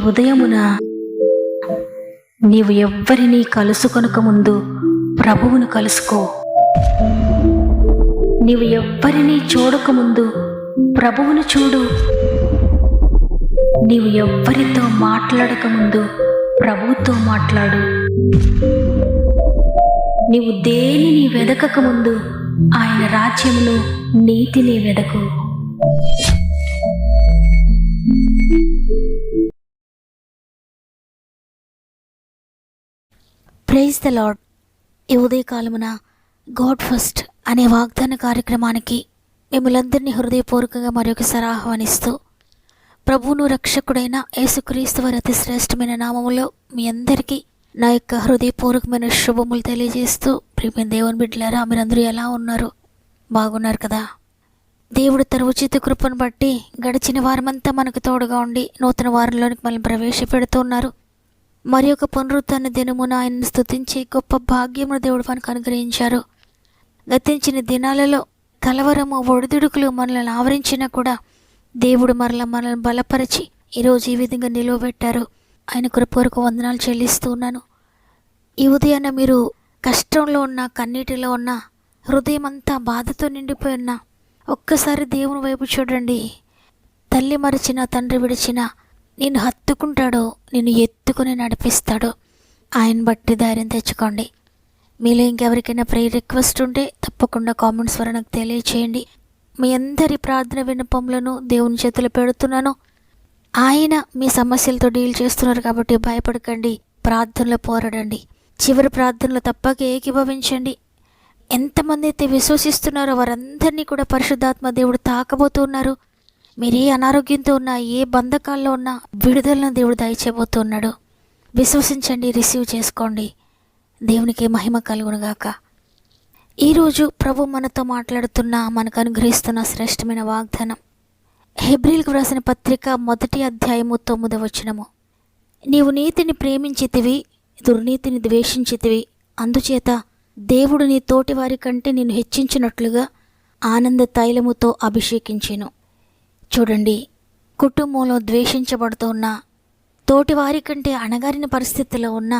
ఉదయమున నీవు ఎవ్వరినీ కలుసుకొనక ముందు ప్రభువును కలుసుకో. నీవు ఎవ్వరినీ చూడకముందు ప్రభువును చూడు. నీవు ఎవ్వరితో మాట్లాడకముందు ప్రభువుతో మాట్లాడు. నీవు దేనిని వెదకకముందు ఆయన రాజ్యమును నీతిని వెదకు. Praise the lord. ఈ ఉదయకాలమున గాడ్ ఫస్ట్ అనే వాగ్దాన కార్యక్రమానికి మిమ్మల్ందరినీ హృదయపూర్వకంగా మరొకసారి ఆహ్వానిస్తూ, ప్రభువును రక్షకుడైన యేసుక్రీస్తు వారి అతి శ్రేష్టమైన నామములో మీ అందరికీ నా యొక్క హృదయపూర్వకమైన శుభములు తెలియజేస్తూ, ప్రియమైన దేవుని బిడ్డలారా, మీరందరూ ఎలా ఉన్నారు? బాగున్నారు కదా? దేవుడు తన ఉచిత కృపను బట్టి గడిచిన వారమంతా మనకు తోడుగా ఉండి నూతన వారంలోనికి మనల్ని ప్రవేశపెడుతున్నారు. మరి ఒక పునరుత్థాన దినమున ఆయనను స్తుతించే గొప్ప భాగ్యమును దేవుడు మనకు అనుగ్రహించారు. గతించిన దినాలలో కలవరము, ఒడిదుడుకులు మనల్ని ఆవరించినా కూడా దేవుడు మనల్ని బలపరిచి ఈరోజు ఈ విధంగా నిలువబెట్టారు. ఆయన కృపకు వందనాలు చెల్లిస్తూ ఉన్నాను. ఈ ఉదయాన్న మీరు కష్టంలో ఉన్న, కన్నీటిలో ఉన్న, హృదయం అంతా బాధతో నిండిపోయి ఉన్న, ఒక్కసారి దేవుని వైపు చూడండి. తల్లి మరిచిన, తండ్రి విడిచిన నిన్ను హత్తుకుంటాడో, నిన్ను ఎత్తుకుని నడిపిస్తాడో. ఆయన బట్టి ధైర్యం తెచ్చుకోండి. మీలో ఇంకెవరికైనా ప్రేయర్ రిక్వెస్ట్ ఉంటే తప్పకుండా కామెంట్స్ ద్వారా నాకు తెలియచేయండి. మీ అందరి ప్రార్థన విన్నపములను దేవుని చేతులు పెడుతున్నాను. ఆయన మీ సమస్యలతో డీల్ చేస్తున్నారు కాబట్టి భయపడకండి, ప్రార్థనలో పోరాడండి. చివరి ప్రార్థనలో తప్పక ఏకీభవించండి. ఎంతమంది అయితే విశ్వసిస్తున్నారో వారందరినీ కూడా పరిశుద్ధాత్మ దేవుడు తాకబోతున్నారు. మీరు ఏ అనారోగ్యంతో ఉన్నా, ఏ బంధకాల్లో ఉన్నా విడుదలను దేవుడు దయచేయబోతున్నాడు. విశ్వసించండి, రిసీవ్ చేసుకోండి. దేవునికి మహిమ కలుగునుగాక. ఈరోజు ప్రభు మనతో మాట్లాడుతున్న, మనకు అనుగ్రహిస్తున్న శ్రేష్టమైన వాగ్దానం హెబ్రీలకు వ్రాసిన పత్రిక 1వ అధ్యాయము 9వ వచనము. నీవు నీతిని ప్రేమించితివి, దుర్నీతిని ద్వేషించితివి, అందుచేత దేవుడు నీ తోటి వారి కంటే నిన్ను హెచ్చించినట్లుగా ఆనంద తైలముతో అభిషేకించెను. చూడండి, కుటుంబంలో ద్వేషించబడుతూ ఉన్న, తోటి వారి కంటే అణగారిన పరిస్థితిలో ఉన్న,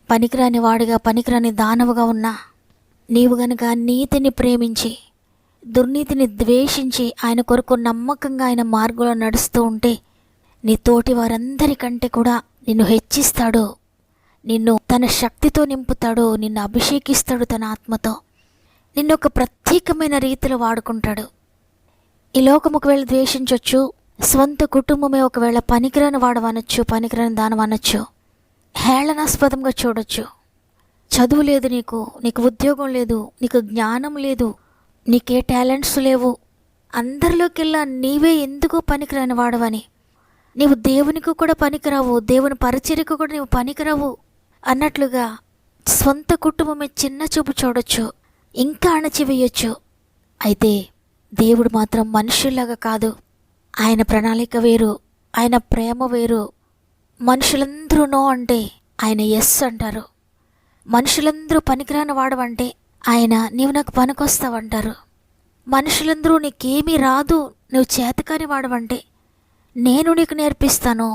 పనికిరాని వాడిగా, పనికిరాని దానవుగా ఉన్నా, నీవు గనుక నీతిని ప్రేమించి దుర్నీతిని ద్వేషించి ఆయన కొరకు నమ్మకంగా ఆయన మార్గంలో నడుస్తూ ఉంటే, నీ తోటి వారందరికంటే కూడా నిన్ను హెచ్చిస్తాడు. నిన్ను తన శక్తితో నింపుతాడు, నిన్ను అభిషేకిస్తాడు తన ఆత్మతో. నిన్ను ఒక ప్రత్యేకమైన రీతిలో వాడుకుంటాడు. ఈ లోకం ఒకవేళ ద్వేషించవచ్చు, స్వంత కుటుంబమే ఒకవేళ పనికిరాని వాడవనొచ్చు, పనికిరాని దానం అనొచ్చు, హేళనాస్పదంగా చూడొచ్చు. చదువు లేదు, నీకు ఉద్యోగం లేదు, నీకు జ్ఞానం లేదు, నీకే టాలెంట్స్ లేవు, అందరిలోకెల్లా నీవే ఎందుకు పనికిరాని వాడవని, నీవు దేవునికి కూడా పనికిరావు, దేవుని పరిచర్యకు కూడా నీవు పనికిరావు అన్నట్లుగా స్వంత కుటుంబమే చిన్న చూపు చూడొచ్చు, ఇంకా అణచివేయొచ్చు. అయితే దేవుడు మాత్రం మనుషుల్లాగా కాదు. ఆయన ప్రణాళిక వేరు, ఆయన ప్రేమ వేరు. మనుషులందరూ నో అంటే ఆయన ఎస్ అంటారు. మనుషులందరూ పనికిరాని వాడవంటే ఆయన నీవు నాకు పనికొస్తావంటారు. మనుషులందరూ నీకేమీ రాదు, నువ్వు చేతకాని వాడవంటే నేను నీకు నేర్పిస్తాను,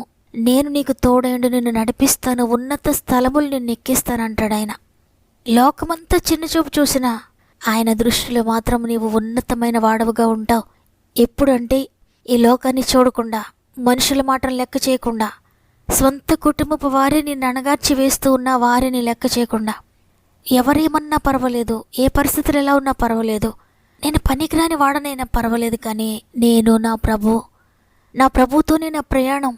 నేను నీకు తోడైండు, నిన్ను నడిపిస్తాను, ఉన్నత స్థలములు నిన్ను ఎక్కిస్తానంటాడు ఆయన. లోకమంతా చిన్నచూపు చూసినా ఆయన దృష్టిలో మాత్రం నీవు ఉన్నతమైన వాడవుగా ఉంటావు. ఎప్పుడంటే ఈ లోకాన్ని చూడకుండా, మనుషుల మాటలు లెక్క చేయకుండా, స్వంత కుటుంబపు వారిని నిన్ను అణగార్చి వేస్తూ ఉన్న వారిని లెక్క చేయకుండా, ఎవరేమన్నా పర్వాలేదు, ఏ పరిస్థితులు ఎలా ఉన్నా పర్వాలేదు, నేను పనికిరాని వాడనైనా పర్వాలేదు, కానీ నేను నా ప్రభుతోనే నా ప్రయాణం,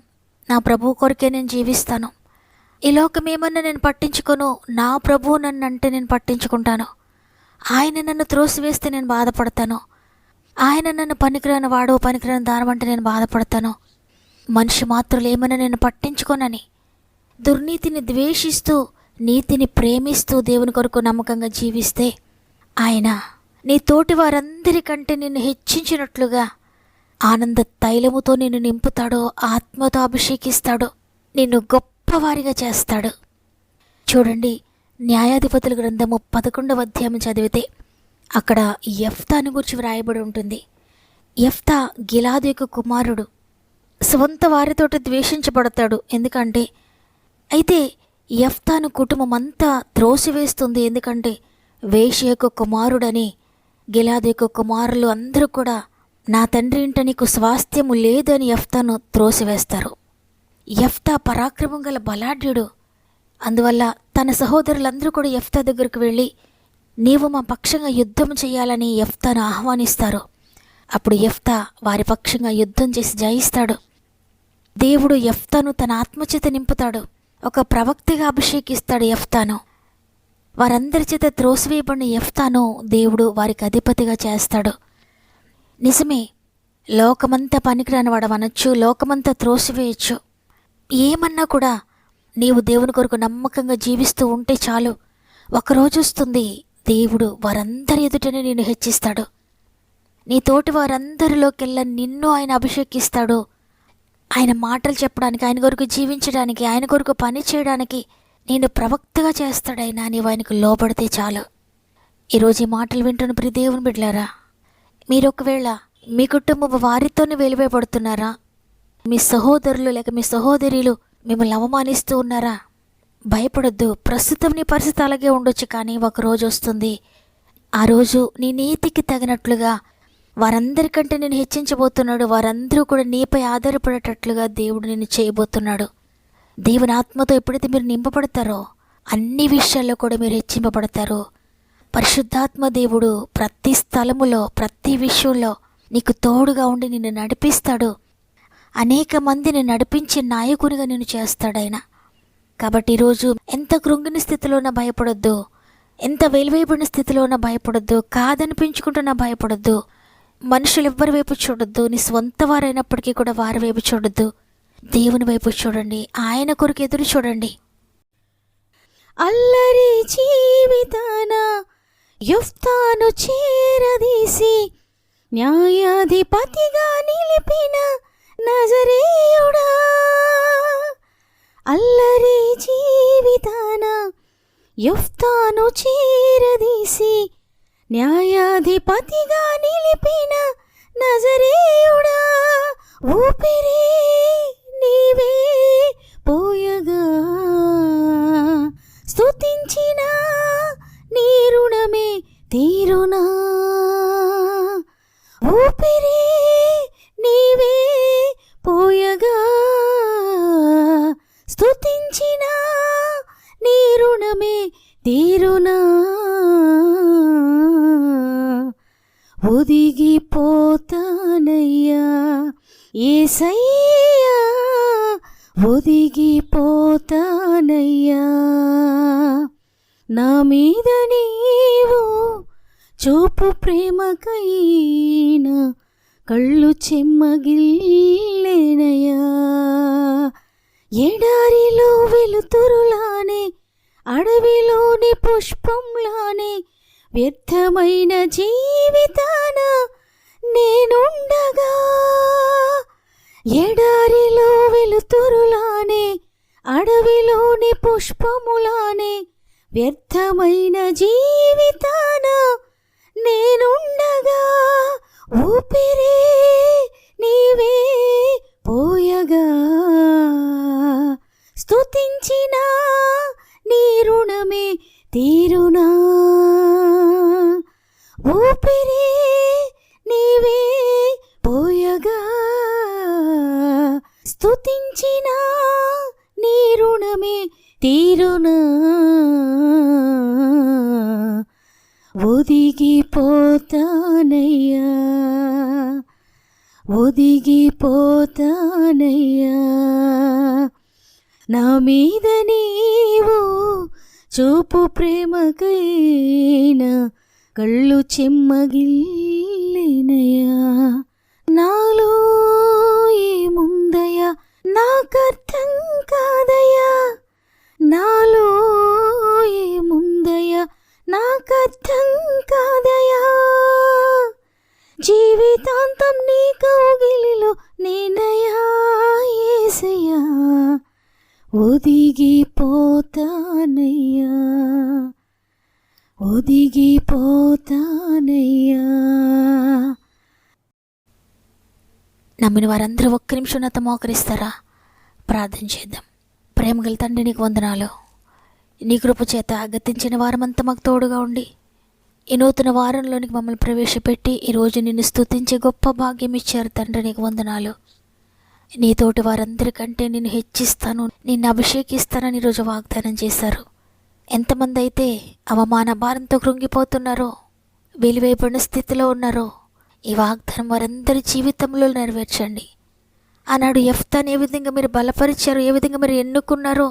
నా ప్రభు కొరకే నేను జీవిస్తాను. ఈ లోకం ఏమన్నా నేను పట్టించుకోను, నా ప్రభువు నన్ను అంటే నేను పట్టించుకుంటాను. ఆయన నన్ను త్రోసివేస్తే నేను బాధపడతాను, ఆయన నన్ను పనికిరాని వాడు, పనికిరాని దానం అంటే నేను బాధపడతాను. మనిషి మాత్రులు ఏమన్నా నేను పట్టించుకోనని దుర్నీతిని ద్వేషిస్తూ నీతిని ప్రేమిస్తూ దేవుని కొరకు నమ్మకంగా జీవిస్తే ఆయన నీ తోటి వారందరికంటే నిన్ను హెచ్చించినట్లుగా ఆనంద తైలముతో నిన్ను నింపుతాడు, ఆత్మతో అభిషేకిస్తాడు, నిన్ను గొప్పవారిగా చేస్తాడు. చూడండి, న్యాయాధిపతుల గ్రంథము 11వ అధ్యాయం చదివితే అక్కడ యెఫ్తాను గురించి వ్రాయబడి ఉంటుంది. యెఫ్తా గిలాదు యొక్క కుమారుడు. స్వంత వారితోటి ద్వేషించబడతాడు. ఎందుకంటే అయితే యెఫ్తాను కుటుంబం అంతా త్రోసివేస్తుంది. ఎందుకంటే వేశ్య యొక్క కుమారుడని గిలాదు యొక్క కుమారులు అందరూ కూడా నా తండ్రి ఇంట నీకు స్వాస్థ్యము లేదని యెఫ్తాను త్రోసివేస్తారు. యెఫ్తా పరాక్రమం గల బలాఢ్యుడు. అందువల్ల తన సహోదరులందరూ కూడా యెఫ్తా దగ్గరకు వెళ్ళి నీవు మా పక్షంగా యుద్ధం చేయాలని యెఫ్తాను ఆహ్వానిస్తారు. అప్పుడు యెఫ్తా వారి పక్షంగా యుద్ధం చేసి జయిస్తాడు. దేవుడు యెఫ్తాను తన ఆత్మచేత నింపుతాడు. ఒక ప్రవక్తగా అభిషేకిస్తాడు యెఫ్తాను. వారందరి చేత త్రోసివేయబడిన యెఫ్తాను దేవుడు వారికి అధిపతిగా చేస్తాడు. నిజమే, లోకమంతా పనికిరాని వాడవనొచ్చు, లోకమంతా త్రోసివేయచ్చు. ఏమన్నా కూడా నీవు దేవుని కొరకు నమ్మకంగా జీవిస్తూ ఉంటే చాలు, ఒకరోజు వస్తుంది దేవుడు వారందరి ఎదుటనే నిన్ను హెచ్చిస్తాడు. నీ తోటి వారందరిలోకెల్లా నిన్ను ఆయన అభిషేకిస్తాడు. ఆయన మాటలు చెప్పడానికి, ఆయన కొరకు జీవించడానికి, ఆయన కొరకు పని చేయడానికి నేను ప్రవక్తగా చేస్తాడైనా నీవు ఆయనకు లోబడితే చాలు. ఈరోజు ఈ మాటలు వింటున్న ప్రియ దేవుని బిడ్డలారా, మీరు ఒకవేళ మీ కుటుంబం వారితోనే వెలివేయబడుతున్నారా? మీ సహోదరులు లేక మీ సహోదరులు మిమ్మల్ని అవమానిస్తూ ఉన్నారా? భయపడొద్దు. ప్రస్తుతం నీ పరిస్థితి అలాగే ఉండొచ్చు, కానీ ఒకరోజు వస్తుంది, ఆ రోజు నీ నీతికి తగినట్లుగా వారందరికంటే నేను హెచ్చించబోతున్నాడు. వారందరూ కూడా నీపై ఆధారపడేటట్లుగా దేవుడు నిన్ను చేయబోతున్నాడు. దేవుని ఆత్మతో ఎప్పుడైతే మీరు నింపబడతారో అన్ని విషయాల్లో కూడా మీరు హెచ్చింపబడతారు. పరిశుద్ధాత్మ దేవుడు ప్రతి స్థలములో ప్రతి విషయంలో నీకు తోడుగా ఉండి నిన్ను నడిపిస్తాడు. అనేక మందిని నడిపించే నాయకునిగా నిన్ను చేస్తాడాయన. కాబట్టి ఈరోజు ఎంత కృంగిన స్థితిలో ఉన్నా భయపడొద్దు, ఎంత వెలివేయబడిన స్థితిలో ఉన్నా భయపడొద్దు, కాదనిపించుకుంటున్నా భయపడొద్దు. మనుషులు ఎవ్వరి వైపు చూడొద్దు, నీ స్వంత వారైనప్పటికీ కూడా వారి వైపు చూడొద్దు. దేవుని వైపు చూడండి, ఆయన కొరకు ఎదురు చూడండి. అల్లరి జీవితాన యెఫ్తాను చేరదీసి న్యాయాధిపతిగా నిలిపిన నజరేయుడా. అల్లరి జీవితాన యెఫ్తాను చేరదీసి న్యాయాధిపతిగా నిలిపిన నజరేయుడా. ఊపిరి నీవే పోయగా స్తుతించిన నీ రుణమే తీరునా. ఊపిరి నీవే పోయగా స్తుతించిన నీ రుణమే తీరునా. ఒదిగిపోతానయ్యా యేసయ్యా, ఒదిగిపోతానయ్యా. నా మీద నీవు చూపు ప్రేమకైనా కళ్ళు చెమ్మగిల్లేనయ్యా. ఎడారిలో వెలుతురులానే అడవిలోని పుష్పంలానే వ్యర్థమైన జీవితాన నేనుండగా. ఎడారిలో వెలుతురులానే అడవిలోని పుష్పములానే వ్యర్థమైన జీవితాన నేనుండగా. ఊపిరే నీవే పోయగా స్తుతించిన నీ రుణమే తీరునా. ఊపిరే నీవే పోయగా స్తుతించిన నీ రుణమే తీరునా. ఒదిగిపోతానయ్యా, ఒదిగిపోతానయ్యా. నా మీద నీవు చూపు ప్రేమకైనా కళ్ళు చెమ్మగిల్లేనయ్యా. నాలో ఏముందయ్యా నాకర్థం కాదయ్యా, నాలో ఏముందయ్యా నాకర్థం కాదయ్యా. జీవితాంతం నీ కౌగిలిలో నేనయ్యా యేసయ్యా. ఒదిగిపోతానయ్యా, ఒదిగిపోతానయ్యా. నా నమ్మిన వారందరూ ఒక్క నిమిషం నాతో మోకరిస్తారా? ప్రార్థన చేద్దాం. ప్రేమగల తండ్రి, నీకు వందనాలు. నీ కృప చేత గతించిన వారమంతా మాకు తోడుగా ఉండి ఈ నూతన వారంలోనికి మమ్మల్ని ప్రవేశపెట్టి ఈరోజు నిన్ను స్తుతించే గొప్ప భాగ్యం ఇచ్చారు తండ్రి. నీకు వందనాలు. నీ తోటి వారందరికంటే నిన్ను హెచ్చిస్తాను, నిన్ను అభిషేకిస్తానని ఈరోజు వాగ్దానం చేశారు. ఎంతమంది అయితే అవమాన భారంతో కృంగిపోతున్నారో, వెలివేయబడిన స్థితిలో ఉన్నారో, ఈ వాగ్దానం వారందరి జీవితంలో నెరవేర్చండి. ఆనాడు యెఫ్తాను ఏ విధంగా మీరు బలపరిచారో, ఏ విధంగా మీరు ఎన్నుకున్నారో,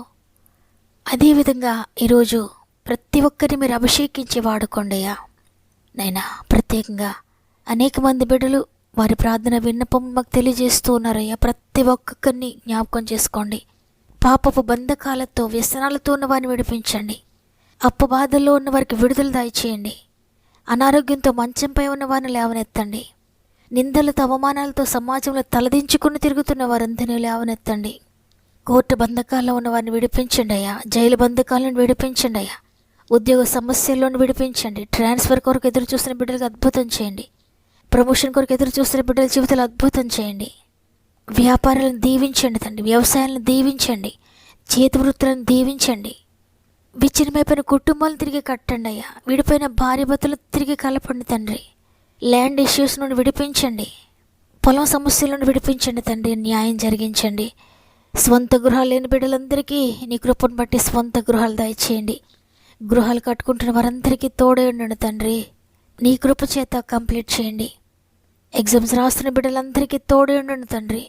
అదేవిధంగా ఈరోజు ప్రతి ఒక్కరిని మీరు అభిషేకించి వాడుకోండి అయ్యా. నైనా ప్రత్యేకంగా అనేక మంది బిడ్డలు వారి ప్రార్థన విన్నపం మాకు తెలియజేస్తూ ఉన్నారయ్యా. ప్రతి ఒక్కరిని జ్ఞాపకం చేసుకోండి. పాపపు బంధకాలతో, వ్యసనాలతో ఉన్న వారిని విడిపించండి. అప్పు బాధల్లో ఉన్న వారికి విడుదల దయచేయండి. అనారోగ్యంతో మంచంపై ఉన్న వారిని లేవనెత్తండి. నిందలతో, అవమానాలతో సమాజంలో తలదించుకుని తిరుగుతున్న వారందరినీ లేవనెత్తండి. కోర్టు బంధకాల్లో ఉన్న వారిని విడిపించండి అయ్యా. జైలు బంధకాలను విడిపించండి అయ్యా. ఉద్యోగ సమస్యల్లోని విడిపించండి. ట్రాన్స్ఫర్ కొరకు ఎదురు చూస్తున్న బిడ్డలకు అద్భుతం చేయండి. ప్రమోషన్ కొరకు ఎదురు చూస్తున్న బిడ్డల జీవితాలు అద్భుతం చేయండి. వ్యాపారాలను దీవించండి తండ్రి. వ్యవసాయాలను దీవించండి. చేతి వృత్తులను దీవించండి. విచ్ఛిన్నమైపోయిన కుటుంబాలను తిరిగి కట్టండి అయ్యా. విడిపోయిన భార్య భర్తలు తిరిగి కలపండి తండ్రి. ల్యాండ్ ఇష్యూస్ నుండి విడిపించండి. పొలం సమస్యల నుండి విడిపించండి తండ్రి. న్యాయం జరిగించండి. స్వంత గృహాలు లేని బిడ్డలందరికీ నీ కృపను బట్టి స్వంత గృహాలు దయచేయండి. గృహాలు కట్టుకుంటున్న వారందరికీ తోడే ఉండండి తండ్రి. నీ కృప చేత కంప్లీట్ చేయండి. ఎగ్జామ్స్ రాస్తున్న బిడ్డలందరికీ తోడే ఉండండి తండ్రి.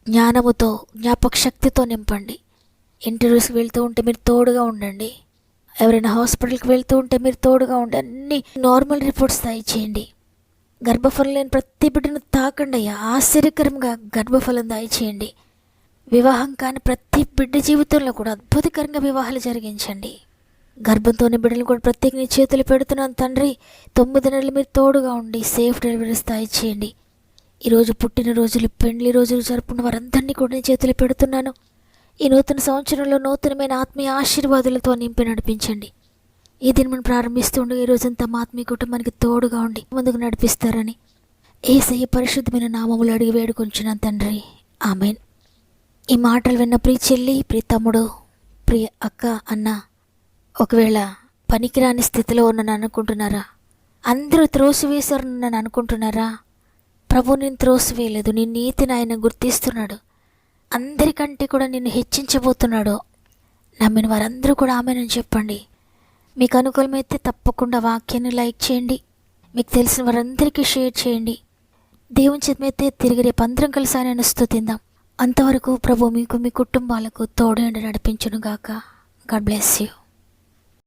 జ్ఞానముతో, జ్ఞాపక శక్తితో నింపండి. ఇంటర్వ్యూస్కి వెళ్తూ ఉంటే మీరు తోడుగా ఉండండి. ఎవరైనా హాస్పిటల్కి వెళ్తూ ఉంటే మీరు తోడుగా ఉండి అన్ని నార్మల్ రిపోర్ట్స్ దయచేయండి. గర్భఫలం లేని ప్రతి బిడ్డను తాకండి అయ్యా. ఆశ్చర్యకరంగా గర్భఫలం దయచేయండి. వివాహం కాని ప్రతి బిడ్డ జీవితంలో కూడా అద్భుతకరంగా వివాహాలు జరిగించండి. గర్భంతోనే బిడ్డలు కూడా ప్రత్యేక నీ చేతులు పెడుతున్నాను తండ్రి. 9 నెలలు మీరు తోడుగా ఉండి సేఫ్ డెలివరీస్ దయచేయండి. ఈరోజు పుట్టినరోజులు, పెండ్లి రోజులు జరుపుకున్న వారందరినీ కూడా నీ చేతులు పెడుతున్నాను. ఈ నూతన సంవత్సరంలో నూతనమైన ఆత్మీయ ఆశీర్వాదాలతో నింపి నడిపించండి. ఈ దినం ప్రారంభిస్తూ ఉండగా ఈ రోజంతా మా ఆత్మీయ కుటుంబానికి తోడుగా ఉండి ముందుకు నడిపిస్తారని యేసయ్య పరిశుద్ధమైన నామములు అడిగి వేడుకొంచున్నాను తండ్రి. ఆమేన్. ఈ మాటలు విన్న ప్రియ చెల్లి, ప్రియ తమ్ముడు, ప్రియ అక్క, అన్న, ఒకవేళ పనికిరాని స్థితిలో ఉన్నాను అనుకుంటున్నారా? అందరూ త్రోసివేశారు నన్ను అనుకుంటున్నారా? ప్రభు నిన్ను త్రోసివేయలేదు. నీ నీతిని ఆయన గుర్తిస్తున్నాడు. అందరికంటే కూడా నిన్ను హెచ్చించబోతున్నాడు. నమ్మిన వారందరూ కూడా ఆమేనని చెప్పండి. మీకు అనుకూలమైతే తప్పకుండా వాక్యాన్ని లైక్ చేయండి. మీకు తెలిసిన వారందరికీ షేర్ చేయండి. దేవుని చిత్తమైతే తిరిగి రేపు అందరం కలిసి ఆయనను స్తుతిద్దాం. అంతవరకు ప్రభు మీకు, మీ కుటుంబాలకు తోడు నడిపించును గాక. God bless you.